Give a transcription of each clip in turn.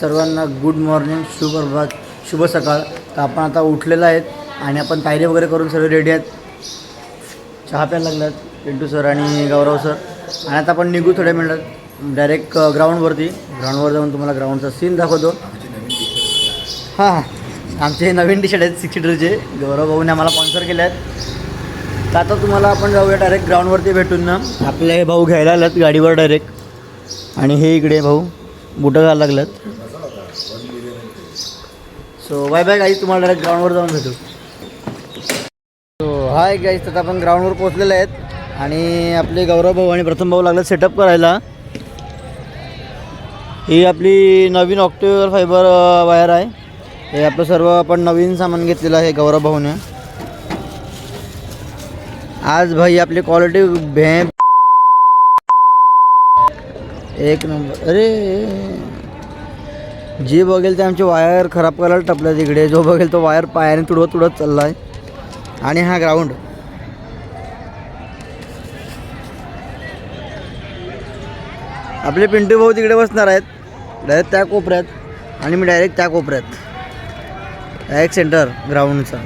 सर्वांना good morning, शुभ प्रभात, शुभ सकाळ. तर आपण आता उठलेलं आहेत आणि आपण तयारी वगैरे करून सर्व रेडी आहेत. चहा प्यायला लागलात पिंटू सर आणि गौरव सर. आणि आता आपण निघू थोड्या मिनिटात डायरेक्ट ग्राउंडवरती. ग्राउंडवर जाऊन तुम्हाला ग्राउंडचा सीन दाखवतो. हां, आमचे नवीन टी शर्ट आहेत 6 सीटरचे. गौरव भाऊने आम्हाला स्पॉन्सर केले आहेत. तर आता तुम्हाला आपण जाऊया डायरेक्ट ग्राउंडवरती भेटून ना. आपले भाऊ घ्यायला आलेत गाडीवर डायरेक्ट. आणि हे इकडे भाऊ बुटं घालायला लागलेत. सो बाय बाय गाईज, तुम्हाला डायरेक्ट ग्राउंडवर जाऊन भेटू. सो हाय गाईज, तर आपण ग्राउंडवर पोहोचलेले आहेत आणि आपले गौरव भाऊ आणि प्रथम भाऊ लागले सेटअप करायला. ही आपली नवीन ऑक्टिव्ह फायबर वायर आहे. हे आपलं सर्व आपण नवीन सामान घेतलेलं आहे गौरव भाऊने. आज भाई आपली क्वालिटी एक नंबर. अरे जे बघेल ते आमचे वायर खराब करायला टपल्या तिकडे. जो बघेल तो वायर पायाने तुडवत चालला आहे. आणि हा ग्राउंड आपले पिंटू भाऊ तिकडे बसणार आहेत डायरेक्ट त्या कोपऱ्यात आणि मी डायरेक्ट त्या कोपऱ्यात. डायरेक्ट सेंटर ग्राउंडचा.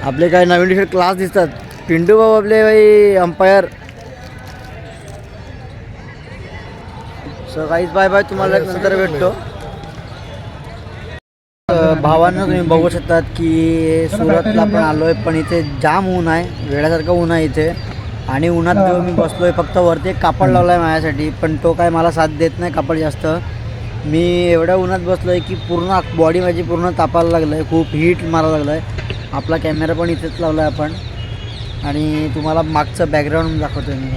आपले काही नवीन टी क्लास दिसतात. पिंटू भाऊ आपले भाई umpire. So guys bye bye, तुम्हाला नंतर भेटतो. भावांना तुम्ही बघू शकतात की सुरतला आपण आलो आहे, पण इथे जाम ऊन आहे, वेळासारखं ऊन आहे इथे. आणि उन्हात जेव्हा मी बसलो आहे, फक्त वरती एक कापड लावला आहे माझ्यासाठी, पण तो काय मला साथ देत नाही कापड जास्त. मी एवढ्या उन्हात बसलो आहे की पूर्ण बॉडी माझी पूर्ण तापायला लागलं आहे, खूप हीट मारायला लागलं आहे. आपला कॅमेरा पण इथेच लावला आहे आपण. आणि तुम्हाला मागचं बॅकग्राऊंड दाखवतो मी.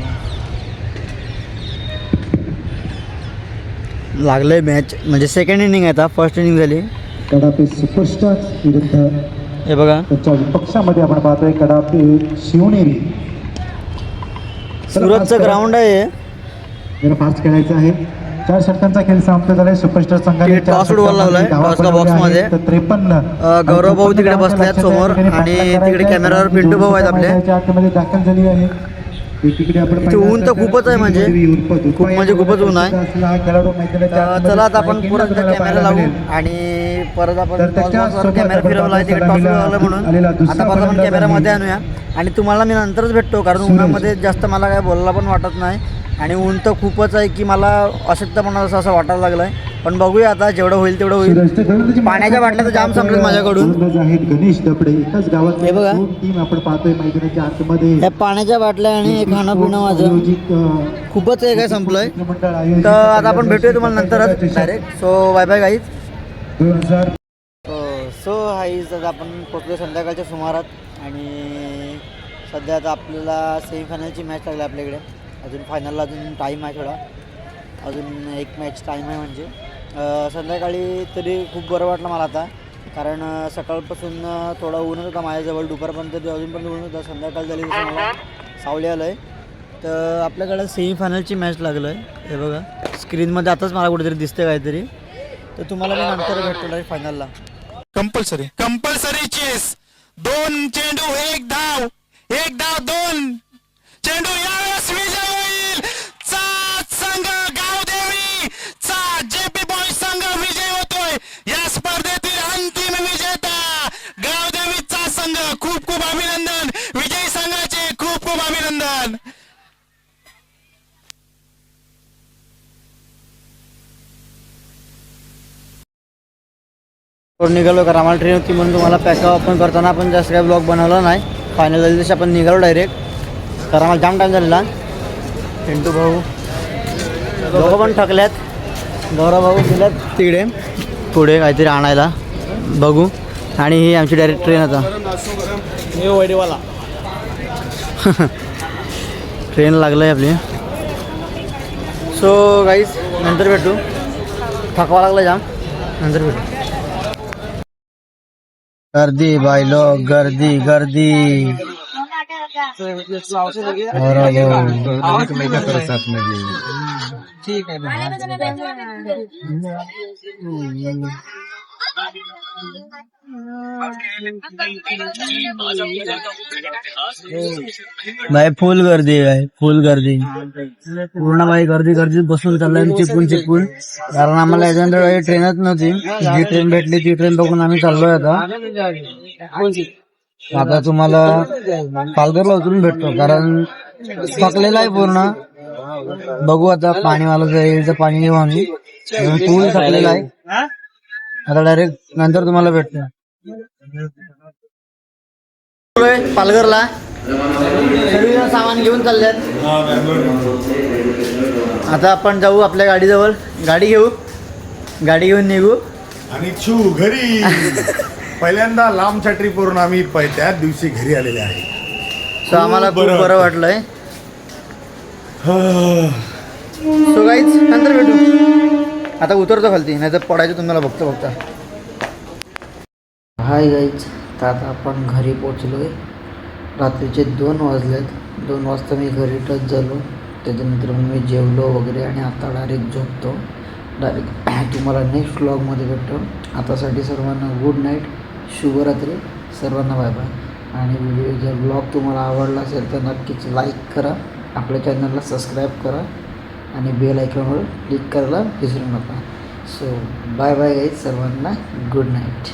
लागलं आहे मॅच, म्हणजे सेकंड इनिंग आहे आता, फर्स्ट इनिंग झाली. कडापे सुपरस्टार विरुद्ध हे बघा त्याच्या विपक्षामध्ये आपण पाहतोय कडापे शिवनेरी. सुरतचं ग्राउंड आहे. जरा फास्ट खेळायचं आहे. 4 षटकांचा खेळ समाप्त झालाय. सुपरस्टार संघाने टॉस उडवायला लावलाय. टॉसला बॉक्समध्ये 53 गौरव भाऊ तिकडे बसल्यात समोर आणि तिकडे कॅमेरावर पिंटू भाऊ आहेत आपले. आतमध्ये दाखल झाली आहे. एकीकडे आपण इथे ऊन तर खूपच आहे, म्हणजे खूपच ऊन आहे. चला आता आपण परत कॅमेरा लावू आणि परत आपण कॅमेरा फिरवला आहे तिकडे टॉस लावला म्हणून. आता परत आपण कॅमेरामध्ये आणूया आणि तुम्हाला मी नंतरच भेटतो, कारण उन्हामध्ये जास्त मला काय बोलायला पण वाटत नाही. आणि ऊन तर खूपच आहे की मला अशक्तपणा असं वाटायला लागलं आहे. पण बघूया आता, जेवढं होईल तेवढं होईल. पाण्याच्या बाटल्या तर जाम संपलेत माझ्याकडून. गणेश दबडे एकाच गावात हे बघा टीम आपण पाहतोय मैदानाच्या आतमध्ये. ह्या पाण्याच्या बाटल्या आणि खाणं पिणं माझं खूपच हे काय संपलंय. तर आता आपण भेटूया तुम्हाला नंतरच direct. So bye bye guys. 2000 so हाईज, आता आपण पोचलो संध्याकाळच्या सुमारात. आणि सध्या आता आपल्याला सेमीफायनलची मॅच लागली आपल्याकडे. अजून फायनलला अजून टाईम आहे थोडा, अजून एक मॅच टाईम आहे. म्हणजे संध्याकाळी तरी खूप बरं वाटलं मला आता, कारण सकाळपासून थोडा ऊनच होता माझ्याजवळ. दुपारपर्यंत अजून पण ऊन होता. संध्याकाळ झाली तसं मला सावली आलं आहे. तर आपल्याकडं सेमीफायनलची मॅच लागलं आहे. हे बघा स्क्रीनमध्ये आताच मला कुठेतरी दिसते काहीतरी. तर तुम्हाला मी नंतर भेटतो आहे फायनलला. Compulsory chess. 2 चेंडू 1 धाव, 1 धाव 2 चेंडू. यावेळेस विजय होईल चा संघ गावदेवी चा. जेपी बॉय संघ विजय होतोय. या स्पर्धेतील अंतिम विजेता गावदेवीचा संघ. खूप खूप अभिनंदन विजयी संघाचे, खूप खूप अभिनंदन. निघालो, कारण आम्हाला ट्रेन होती म्हणून तुम्हाला पॅकअप पण करताना आपण जास्त काही ब्लॉग बनवला नाही. फायनल झाली तशी आपण निघालो डायरेक्ट, कारण आम्हाला जाम टाईम झालेला. पिंटू भाऊ दोघं पण थकल्यात. गौरव भाऊ गेल्यात तिकडे पुढे काहीतरी आणायला, बघू. आणि ही आमची डायरेक्ट ट्रेन आता वडेवाला. ट्रेन लागलं आहे आपली. सो गाईज नंतर भेटू. थकवा लागला जाम, नंतर भेटू. गर्दी बाय लोक, गर्दी गर्दी. ठीक आहे. भाई फुल गर्दी आहे, फुल गर्दी पूर्ण भाई गर्दी बसून चाललाय चिपकून कारण आम्हाला याच्यानंतर काही ट्रेनच नव्हती. जी ट्रेन भेटली ती ट्रेन बघून आम्ही चाललोय आता तुम्हाला पालघरला उतरून भेटतो कारण थकलेला आहे पूर्ण. बघू आता पाणीवाला जाईल तर पाणी घेऊ आम्ही. फुल थकलेला आहे आता. डायरेक्ट नंतर तुम्हाला भेटतो. पालघरला सगळीजण सामान घेऊन चालल्यात. आता आपण जाऊ आपल्या गाडीजवळ, गाडी घेऊन निघू आणि घरी. पहिल्यांदा लांबच्या ट्रिपवरून आम्ही त्याच दिवशी घरी आलेले आहे. सो आम्हाला खूप बरं वाटलंय. सो गाईज नंतर भेटू. आता उतरतो खालती, नाही तर पडायचं तुम्हाला बघता. हाय गाईज, तर आता आपण घरी पोचलोय. रात्रीचे 2 वाजलेत. 2 वाजता मी घरी टच झालो. त्याच्यानंतर मी जेवलो वगैरे आणि आता डायरेक्ट झोपतो. डायरेक्ट तुम्हाला नेक्स्ट व्लॉगमध्ये भेटतो. आतासाठी सर्वांना गुड नाईट, शुभरात्री, सर्वांना बाय बाय. आणि व्हिडिओ जर ब्लॉग तुम्हाला आवडला असेल तर नक्कीच लाईक करा, आपल्या चॅनलला सबस्क्राईब करा आणि बेल आयकॉनवर क्लिक करायला विसरू नका. सो बाय बाय गाईज, सर्वांना गुड नाईट.